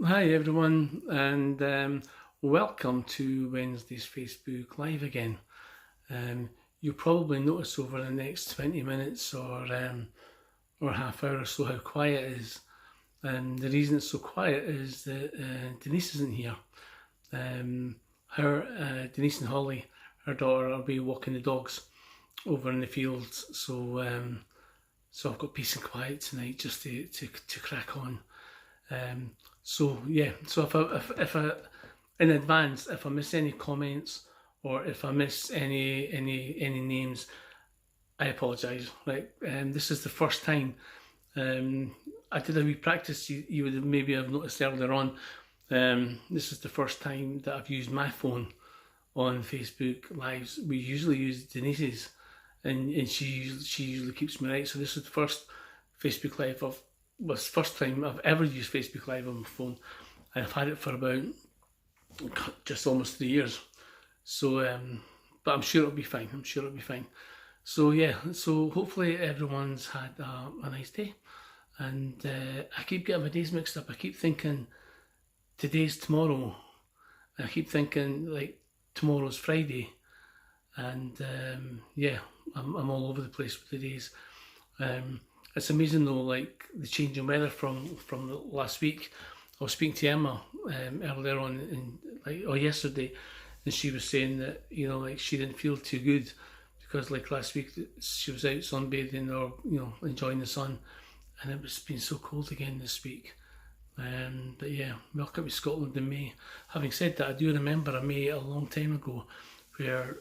Hi everyone, and welcome to Wednesday's Facebook Live again. You'll probably notice over the next 20 minutes or half hour or so how quiet it is. The reason it's so quiet is that Denise isn't here. Denise and Holly, her daughter, will be walking the dogs over in the fields. So I've got peace and quiet tonight just to crack on. So if I in advance, if I miss any comments or if I miss any names, I apologise. Right, this is the first time I did a wee practice. You would maybe have noticed earlier on. This is the first time that I've used my phone on Facebook Lives. We usually use Denise's, and she usually keeps me right. So this is the first Facebook Live was the first time I've ever used Facebook Live on my phone, and I've had it for about just almost 3 years. So, but I'm sure it'll be fine. I'm sure it'll be fine. So yeah, so hopefully everyone's had a nice day. And I keep getting my days mixed up. I keep thinking today's tomorrow. I keep thinking like tomorrow's Friday. And yeah, I'm all over the place with the days. It's amazing though, like the change in weather from last week. I was speaking to Emma earlier on, yesterday, and she was saying that like she didn't feel too good because like last week she was out sunbathing or enjoying the sun, and it was been so cold again this week. But yeah, welcome to Scotland in May. Having said that, I do remember a May a long time ago where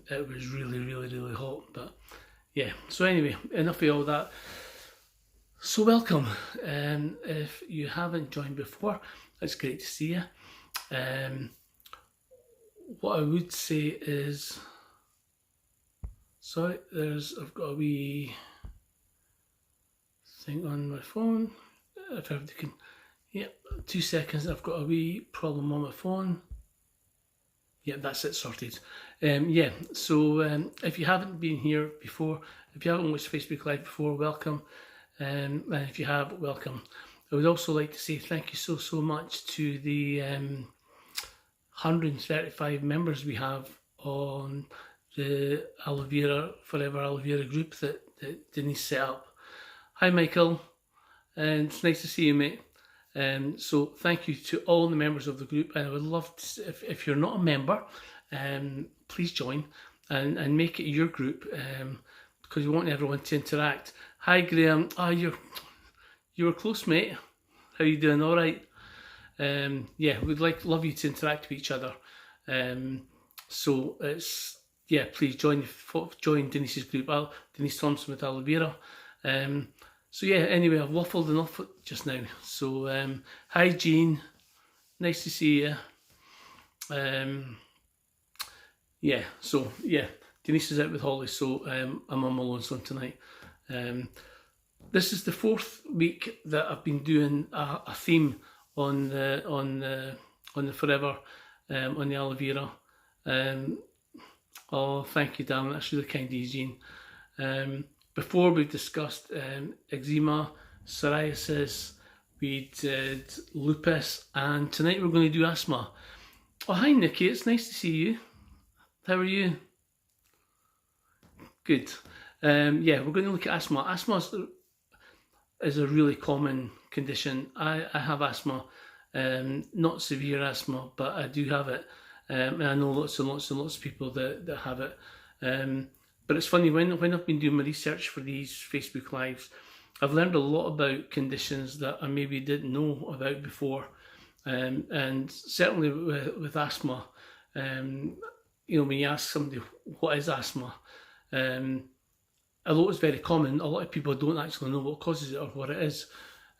it was really hot. But yeah, so anyway, enough of all that. So welcome. If you haven't joined before, it's great to see you. What I would say is, sorry, I've got a wee thing on my phone. If everybody can, yeah, 2 seconds. I've got a wee problem on my phone. Yeah, that's it, sorted. So if you haven't been here before, if you haven't watched Facebook Live before, welcome. And if you have, welcome. I would also like to say thank you so much to the 135 members we have on the Aloe Vera Forever Aloe Vera group that Denise set up. Hi Michael, and it's nice to see you, mate. So thank you to all the members of the group, and I would love to, if you're not a member, please join and make it your group, because we want everyone to interact. Hi Graham, you were close, mate. How you doing? All right. Yeah, we'd love you to interact with each other. So it's please join Denise's group, Denise Thompson with Aloe Vera. So yeah, anyway, I've waffled enough just now. So hi Jean, nice to see you. Denise is out with Holly, so I'm on my lonesome tonight. This is the 4th week that I've been doing a theme on the Forever, on the Aloe Vera. Oh, thank you, Dan. That's really kind of you, Jean. Before we discussed eczema, psoriasis, we did lupus, and tonight we're going to do asthma. Oh, hi Nikki, it's nice to see you. How are you? Good. We're going to look at asthma. Asthma is a really common condition. I have asthma, not severe asthma, but I do have it. And I know lots and lots of people that have it. But it's funny, when I've been doing my research for these Facebook Lives, I've learned a lot about conditions that I maybe didn't know about before. And certainly with asthma, when you ask somebody, what is asthma? Although it's very common, a lot of people don't actually know what causes it or what it is.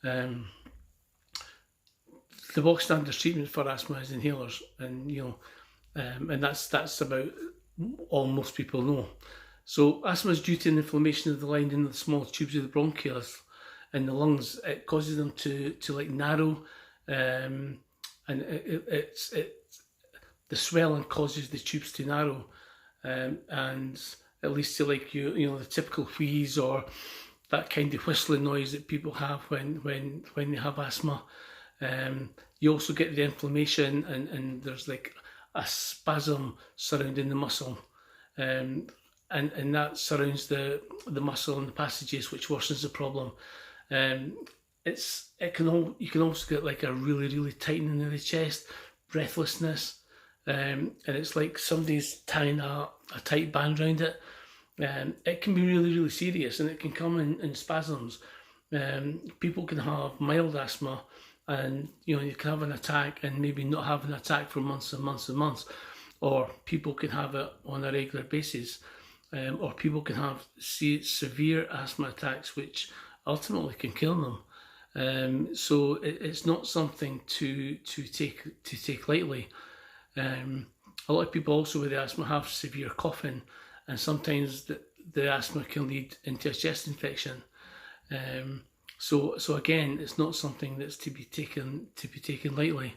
The bog standard treatment for asthma is inhalers, and that's about all most people know. So asthma is due to an inflammation of the lining in the small tubes of the bronchioles in the lungs. It causes them to like narrow, and the swelling causes the tubes to narrow, and it leads to like the typical wheeze or that kind of whistling noise that people have when they have asthma. You also get the inflammation, and there's like a spasm surrounding the muscle, and that surrounds the muscle and the passages, which worsens the problem. You can also get like a really tightening of the chest, breathlessness, and it's like somebody's tying a tight band around it. It can be really serious, and it can come in spasms. People can have mild asthma, and you can have an attack and maybe not have an attack for months and months, or people can have it on a regular basis, or people can have severe asthma attacks, which ultimately can kill them. So it's not something to take lightly. A lot of people also with asthma have severe coughing, and sometimes the asthma can lead into a chest infection. So again, it's not something that's to be taken lightly.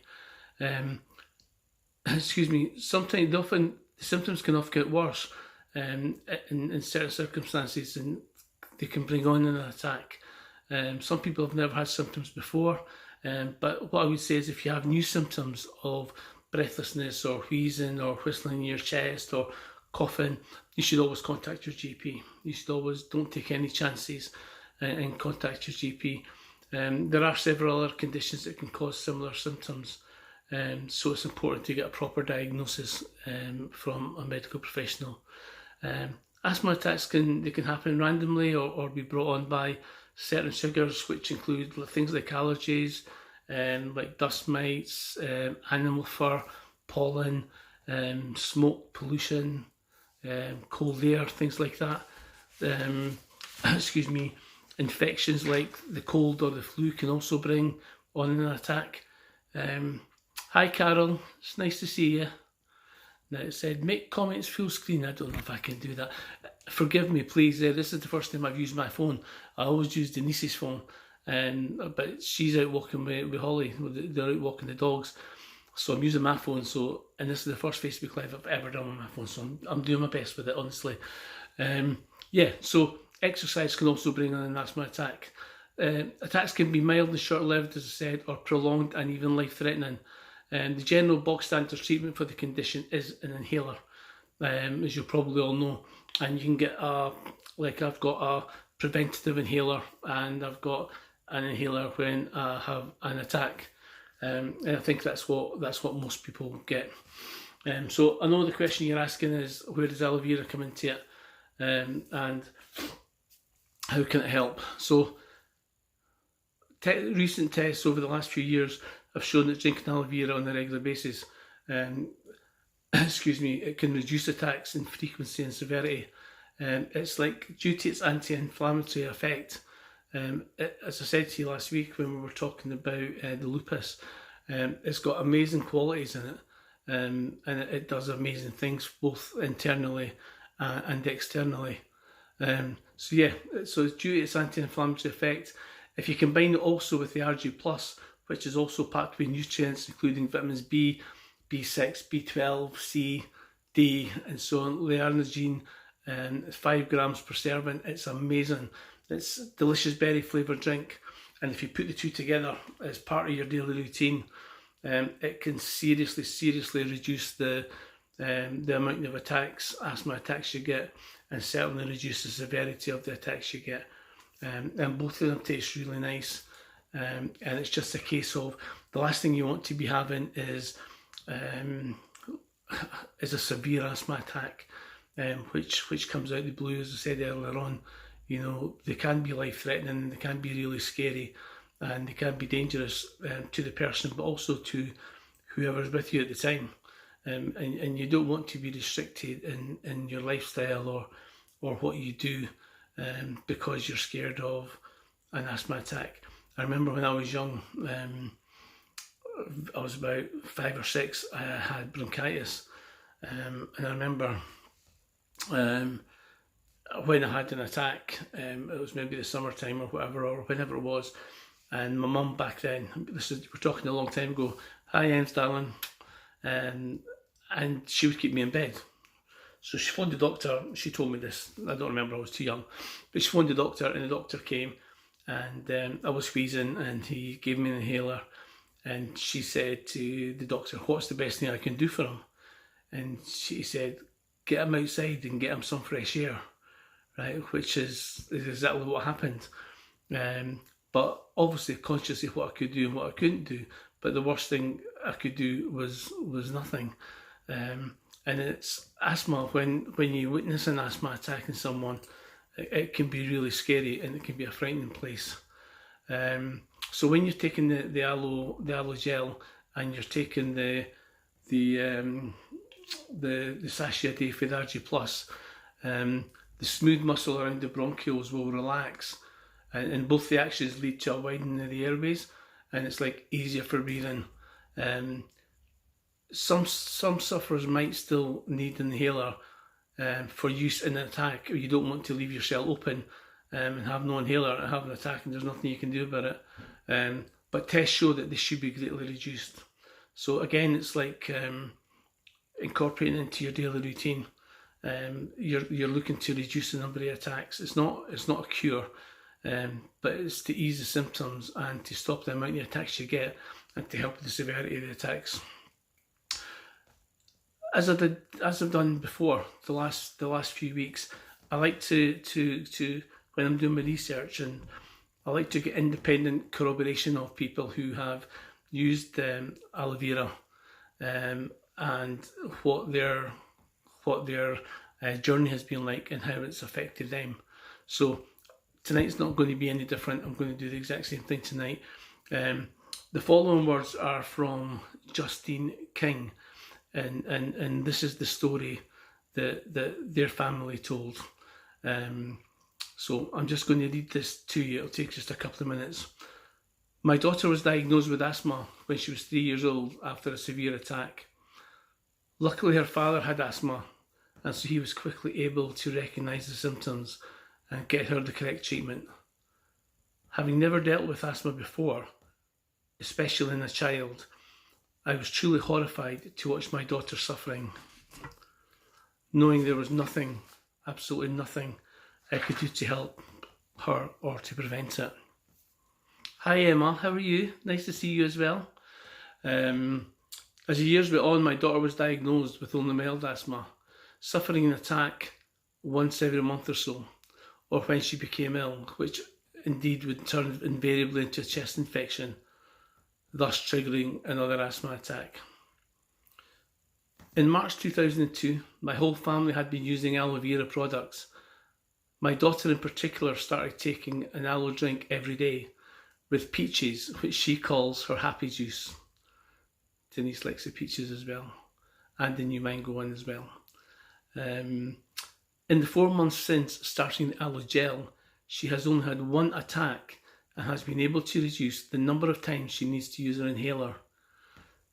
Excuse me. Sometimes the symptoms can often get worse in certain circumstances, and they can bring on an attack. Some people have never had symptoms before, but what I would say is if you have new symptoms of breathlessness or wheezing or whistling in your chest or coughing, you should always contact your GP. You should always don't take any chances and contact your GP. There are several other conditions that can cause similar symptoms, so it's important to get a proper diagnosis from a medical professional. Asthma attacks can happen randomly or be brought on by certain sugars, which include things like allergies, like dust mites, animal fur, pollen, smoke pollution, cold air, things like that. Excuse me. Infections like the cold or the flu can also bring on an attack. Hi Carol, it's nice to see you. Now it said make comments full screen. I don't know if I can do that. Forgive me please, this is the first time I've used my phone. I always use Denise's phone, but she's out walking with Holly. They're out walking the dogs, so I'm using my phone. And this is the first Facebook Live I've ever done on my phone, so I'm doing my best with it, honestly. Yeah, so exercise can also bring on an asthma attack. Attacks can be mild and short-lived, as I said, or prolonged and even life-threatening. The general bog standard treatment for the condition is an inhaler, as you probably all know. And you can get I've got a preventative inhaler, and I've got an inhaler when I have an attack. And I think that's what most people get. So I know the question you're asking is, where does aloe vera come into it, and how can it help? So recent tests over the last few years have shown that drinking aloe vera on a regular basis, excuse me, it can reduce attacks in frequency and severity. It's like due to its anti-inflammatory effect. As I said to you last week when we were talking about the lupus, it's got amazing qualities in it, and it does amazing things both internally and externally. So it's due to its anti-inflammatory effect. If you combine it also with the RG+, which is also packed with nutrients including vitamins B, B6, B12, C, D, and so on, L-arginine, 5 grams per serving. It's amazing. It's a delicious berry flavoured drink, and if you put the two together as part of your daily routine, it can seriously reduce the amount of asthma attacks you get, and certainly reduce the severity of the attacks you get. And both of them taste really nice, and it's just a case of the last thing you want to be having is a severe asthma attack, which comes out of the blue. As I said earlier on, they can be life-threatening, they can be really scary, and they can be dangerous to the person, but also to whoever's with you at the time. And you don't want to be restricted in your lifestyle or what you do because you're scared of an asthma attack. I remember when I was young, I was about 5 or 6, I had bronchitis, and I remember when I had an attack, it was maybe the summertime or whatever, or whenever it was, and my mum back then, we're talking a long time ago, hi Ems darling, and she would keep me in bed. So she phoned the doctor. She told me this, I don't remember, I was too young, but she phoned the doctor, and the doctor came, and I was wheezing, and he gave me an inhaler, And she said to the doctor, "What's the best thing I can do for him?" And she said, "Get him outside and get him some fresh air," right? Which is exactly what happened. But obviously conscious of what I could do and what I couldn't do. But the worst thing I could do was nothing. And it's asthma. When you witness an asthma attack in someone, it can be really scary and it can be a frightening place. So when you're taking the aloe gel and you're taking the sachet a day for the RG Plus, the smooth muscle around the bronchioles will relax, and both the actions lead to a widening of the airways, and it's like easier for breathing. Some sufferers might still need an inhaler for use in an attack, or you don't want to leave your cell open and have no inhaler and have an attack and there's nothing you can do about it. But tests show that they should be greatly reduced. So again, it's like incorporating into your daily routine. You're looking to reduce the number of attacks. It's not a cure, but it's to ease the symptoms and to stop the amount of attacks you get and to help with the severity of the attacks. As I've done before, the last few weeks, I like to when I'm doing my research, and I like to get independent corroboration of people who have used aloe vera and what their journey has been like and how it's affected them. So tonight's not going to be any different. I'm going to do the exact same thing tonight. The following words are from Justine King, and this is the story that their family told. So I'm just going to read this to you. It'll take just a couple of minutes. My daughter was diagnosed with asthma when she was 3 years old after a severe attack. Luckily, her father had asthma, and so he was quickly able to recognise the symptoms and get her the correct treatment. Having never dealt with asthma before, especially in a child, I was truly horrified to watch my daughter suffering, knowing there was nothing, absolutely nothing, I could do to help her or to prevent it. Hi Emma, how are you? Nice to see you as well. As the years went on, my daughter was diagnosed with only mild asthma, suffering an attack once every month or so, or when she became ill, which indeed would turn invariably into a chest infection, thus triggering another asthma attack. In March 2002, my whole family had been using aloe vera products. My daughter in particular started taking an aloe drink every day with peaches, which she calls her happy juice. Denise likes the peaches as well, and the new mango one as well. In the 4 months since starting the aloe gel, she has only had one attack and has been able to reduce the number of times she needs to use her inhaler.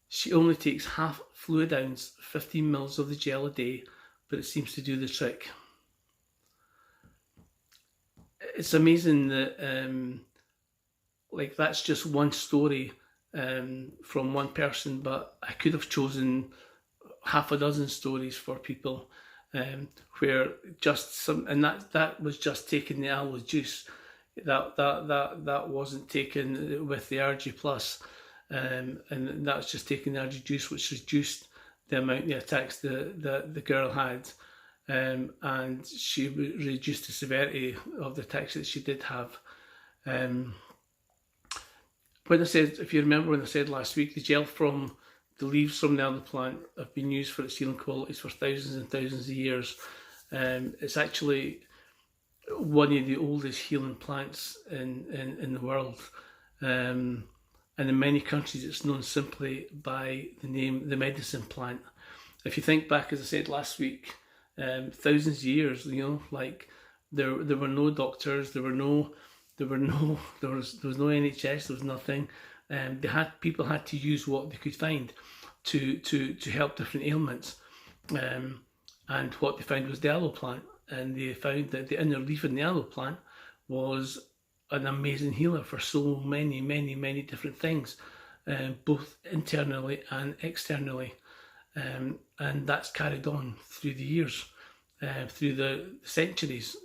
She only takes half fluid ounce, 15 mils of the gel a day, but it seems to do the trick. It's amazing that that's just one story from one person, but I could have chosen half a dozen stories for people where just some, and that was just taking the aloe juice. That wasn't taken with the RG Plus, and that's just taking the RG juice, which reduced the amount of attacks the girl had, and she reduced the severity of the attacks that she did have. When I said, if you remember when I said last week, the gel from the leaves from the aloe plant have been used for its healing qualities for thousands and thousands of years. It's actually one of the oldest healing plants in the world. And in many countries it's known simply by the name the medicine plant. If you think back, as I said last week, thousands of years, like there were no doctors, there was no NHS, there was nothing. People had to use what they could find to help different ailments. And what they found was the aloe plant, and they found that the inner leaf in the aloe plant was an amazing healer for so many different things, both internally and externally. And that's carried on through the years, through the centuries,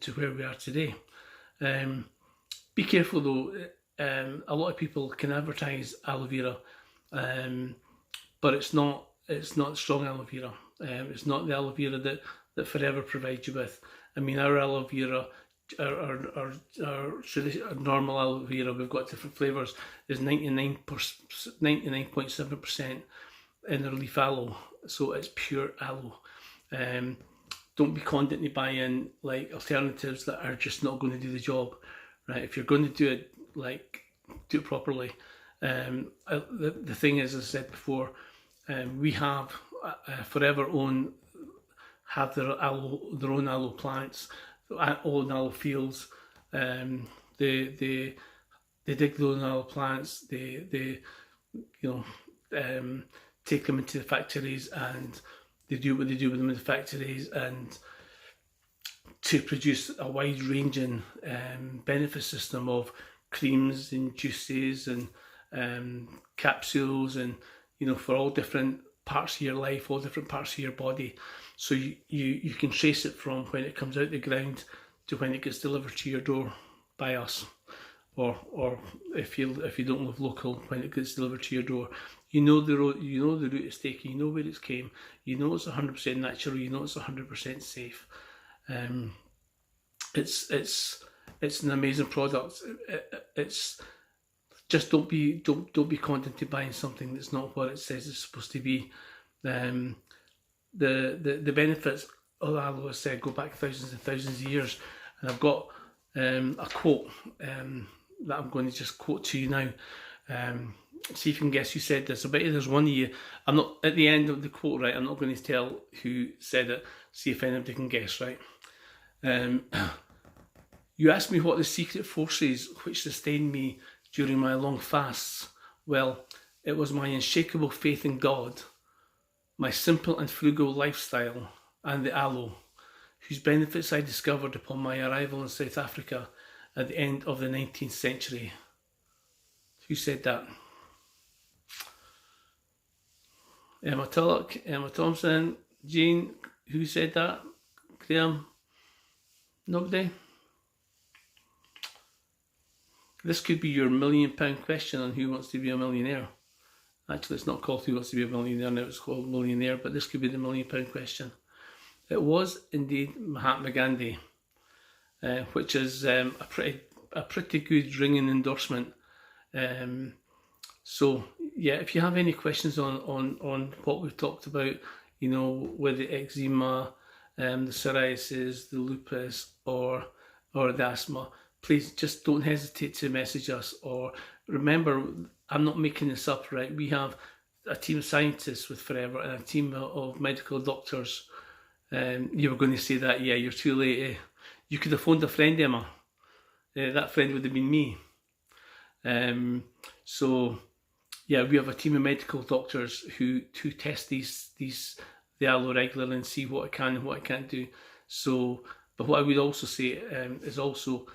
to where we are today. Be careful though, a lot of people can advertise aloe vera, but it's not strong aloe vera. It's not the aloe vera that Forever provides you with. I mean, our aloe vera, our normal aloe vera, we've got different flavours, is 99.7% inner leaf aloe, so it's pure aloe. Don't be conned into buying like alternatives that are just not going to do the job, right? If you're going to do it, like, do it properly. The thing is, as I said before, we have Forever have their own aloe plants, own aloe fields. They dig those aloe plants. They take them into the factories, and they do what they do with them in the factories, and to produce a wide-ranging benefit system of creams and juices and capsules, and for all different parts of your life, all different parts of your body. So you can trace it from when it comes out the ground to when it gets delivered to your door by us, or if you don't live local, when it gets delivered to your door. You know the route it's taken, you know where it's came, you know it's 100% natural, you know it's 100% safe. It's an amazing product. It's just don't be conned into buying something that's not what it says it's supposed to be. The benefits of aloe, as I said, go back thousands and thousands of years, and I've got a quote that I'm going to just quote to you now. See if you can guess who said this. I bet you there's one of you. I'm not at the end of the quote, right? I'm not going to tell who said it. See if anybody can guess, right? You asked me what the secret forces which sustained me during my long fasts. Well, it was my unshakable faith in God, my simple and frugal lifestyle, and the aloe, whose benefits I discovered upon my arrival in South Africa at the end of the 19th century. Who said that? Emma Tulloch, Emma Thompson, Jean, who said that? Graham? Nobody? This could be your £1 million question on Who Wants to Be a Millionaire. Actually, it's not called Who Wants to Be a Millionaire now, it's called Millionaire, but this could be the £1 million question. It was indeed Mahatma Gandhi, which is a pretty good ringing endorsement. So yeah, if you have any questions on what we've talked about, with the eczema, the psoriasis, the lupus, or the asthma, please just don't hesitate to message us. Or remember, I'm not making this up, right? We have a team of scientists with Forever and a team of medical doctors. You were going to say that, yeah, you're too late. You could have phoned a friend, Emma. That friend would have been me. So yeah, we have a team of medical doctors who test the aloe regularly and see what it can and what it can't do. So, but what I would also say is also,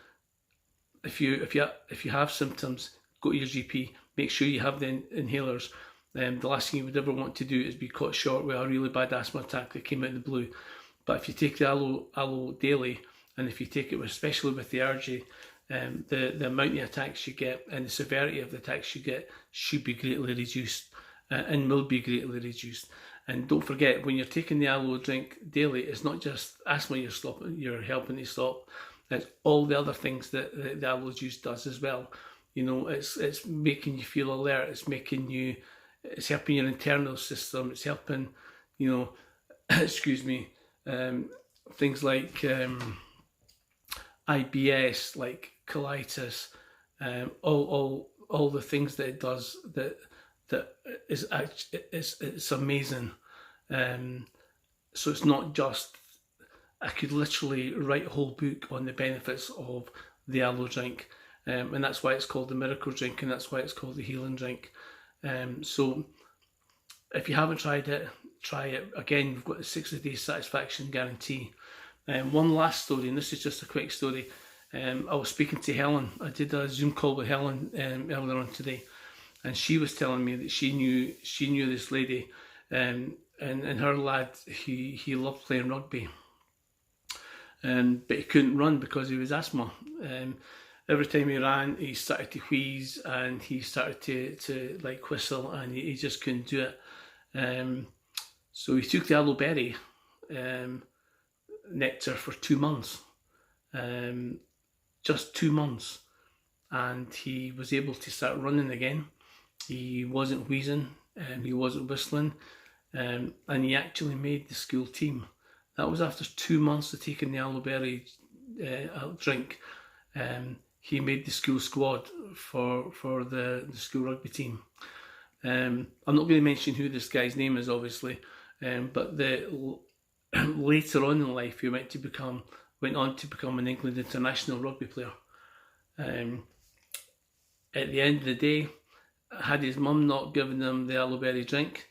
if you have symptoms, go to your GP. Make sure you have the inhalers. The last thing you would ever want to do is be caught short with a really bad asthma attack that came out of the blue. But if you take the aloe daily, and if you take it especially with the allergy, the amount of attacks you get and the severity of the attacks you get should be greatly reduced, and will be greatly reduced. And don't forget, when you're taking the aloe drink daily, it's not just asthma you're helping to stop. It's all the other things that the aloe juice does as well. It's making you feel alert. It's helping your internal system. It's helping, excuse me, things like IBS, like colitis, all the things that it does that is actually it's amazing. So it's not just. I could literally write a whole book on the benefits of the aloe drink, and that's why it's called the miracle drink, and that's why it's called the healing drink. So if you haven't tried it, try it. Again, we've got the 60-day satisfaction guarantee. One last story, and this is just a quick story. I was speaking to Helen. I did a Zoom call with Helen earlier on today, and she was telling me that she knew this lady, and her lad, he loved playing rugby, but he couldn't run because he was asthma. every time he ran, he started to wheeze and he started to like whistle, and he just couldn't do it. So he took the aloe berry nectar for 2 months, just 2 months, and he was able to start running again. He wasn't wheezing, he wasn't whistling, and he actually made the school team. That was after 2 months of taking the aloe berry drink. He made the school squad for the school rugby team. I'm not going to mention who this guy's name is, obviously, but later on in life he went on to become an England international rugby player. At the end of the day, had his mum not given him the aloe berry drink,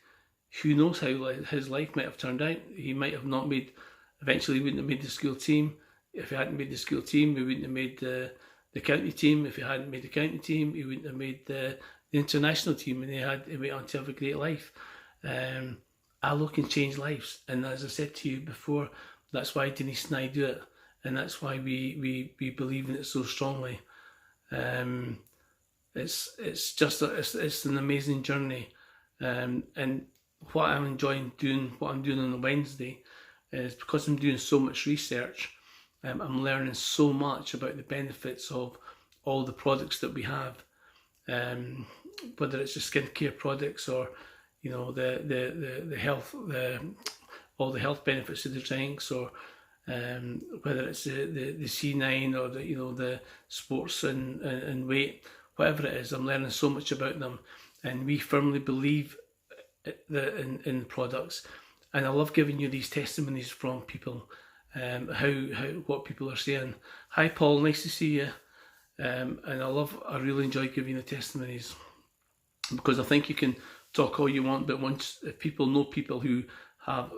who knows how his life might have turned out. He might have not made, eventually he wouldn't have made the school team. If he hadn't made the school team, he wouldn't have made the county team. If he hadn't made the county team, he wouldn't have made the international team, and he went on to have a great life. Aloe can change lives, and as I said to you before, that's why Denise and I do it, and that's why we believe in it so strongly. It's an amazing journey, and what I'm enjoying doing, what I'm doing on a Wednesday, is because I'm doing so much research. I'm learning so much about the benefits of all the products that we have, whether it's the skincare products or the health, all the health benefits of the drinks, or whether it's the C9 or the sports and weight, whatever it is. I'm learning so much about them, and we firmly believe in the products. And I love giving you these testimonies from people, what people are saying. Hi Paul, nice to see you. And I really enjoy giving the testimonies, because I think you can talk all you want, but if people know people who have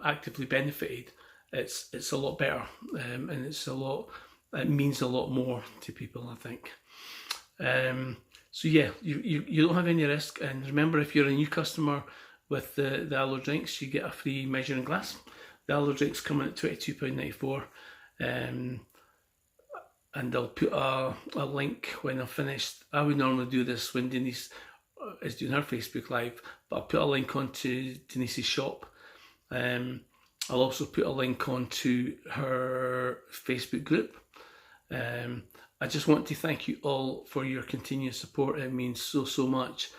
actively benefited, it's a lot better, and it means a lot more to people, I think. So yeah, you don't have any risk, and remember, if you're a new customer with the aloe drinks, you get a free measuring glass. The aloe drinks come in at £22.94, and I'll put a link when I'm finished. I would normally do this when Denise is doing her Facebook Live, but I'll put a link onto Denise's shop. I'll also put a link onto her Facebook group. I just want to thank you all for your continued support. It means so much.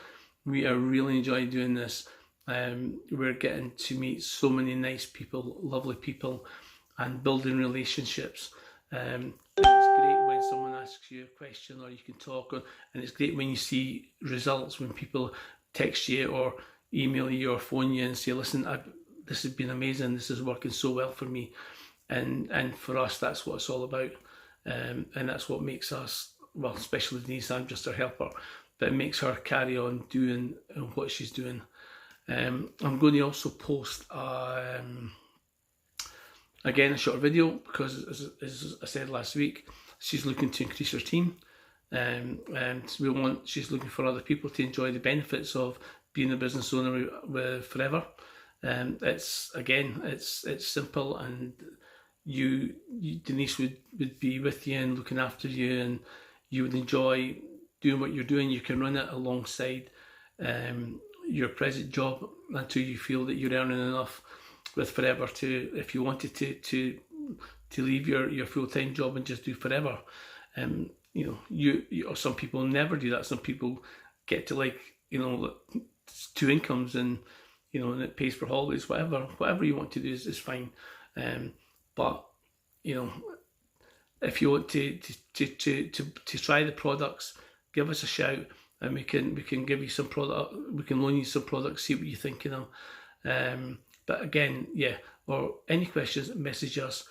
We are really enjoying doing this. We're getting to meet so many nice people, lovely people, and building relationships. And it's great when someone asks you a question, or you can talk, and it's great when you see results, when people text you or email you or phone you and say, listen, this has been amazing, this is working so well for me. And for us, that's what it's all about. And that's what makes us, well, especially Denise, I'm just her helper, but it makes her carry on doing what she's doing. I'm going to also post again a short video, because as I said last week, she's looking to increase her team, and she's looking for other people to enjoy the benefits of being a business owner forever. It's simple, and you Denise would be with you and looking after you, and you would enjoy doing what you're doing. You can run it alongside your present job until you feel that you're earning enough with forever to, if you wanted to leave your full-time job and just do forever. Or some people never do that. Some people get to 2 incomes, and and it pays for holidays. Whatever you want to do is fine. But if you want to try the products, give us a shout, and we can give you some product. We can loan you some products, see what you think of them. But again, or any questions, message us,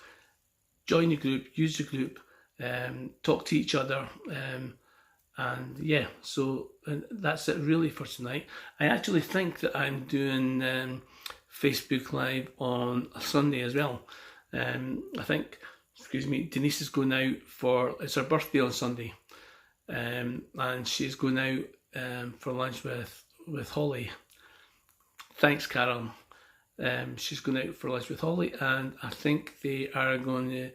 join the group, use the group, talk to each other, and so that's it really for tonight. I actually think that I'm doing Facebook Live on a Sunday as well. I think, Denise is going out it's her birthday on Sunday, and she's going out for lunch with Holly. Thanks, Carol. She's going out for lunch with Holly, and I think they are going to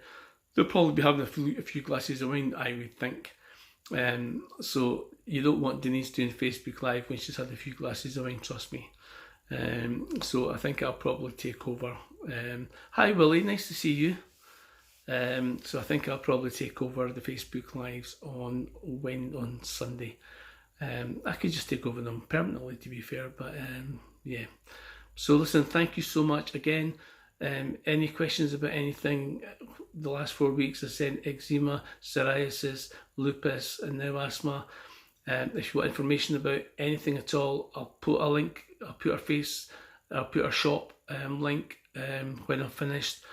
they'll probably be having a few glasses of wine, I would think. So you don't want Denise doing Facebook Live when she's had a few glasses of wine, trust me. So I think I'll probably take over. Hi Willie, nice to see you. So I think I'll probably take over the Facebook Lives on Sunday. I could just take over them permanently, to be fair, but yeah. So listen, thank you so much again. Any questions about anything? The last 4 weeks I said eczema, psoriasis, lupus, and now asthma. If you want information about anything at all, I'll put a link. I'll put our shop link when I'm finished,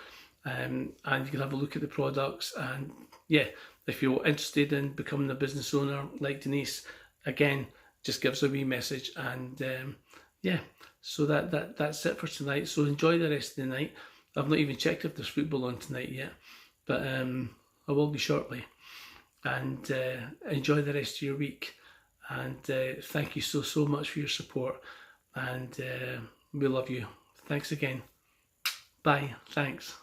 and you can have a look at the products. And yeah, if you're interested in becoming a business owner like Denise, again, just give us a wee message. And yeah, so that's it for tonight. So enjoy the rest of the night. I've not even checked if there's football on tonight yet, but I will be shortly. And enjoy the rest of your week. And thank you so much for your support. And we love you. Thanks again. Bye. Thanks.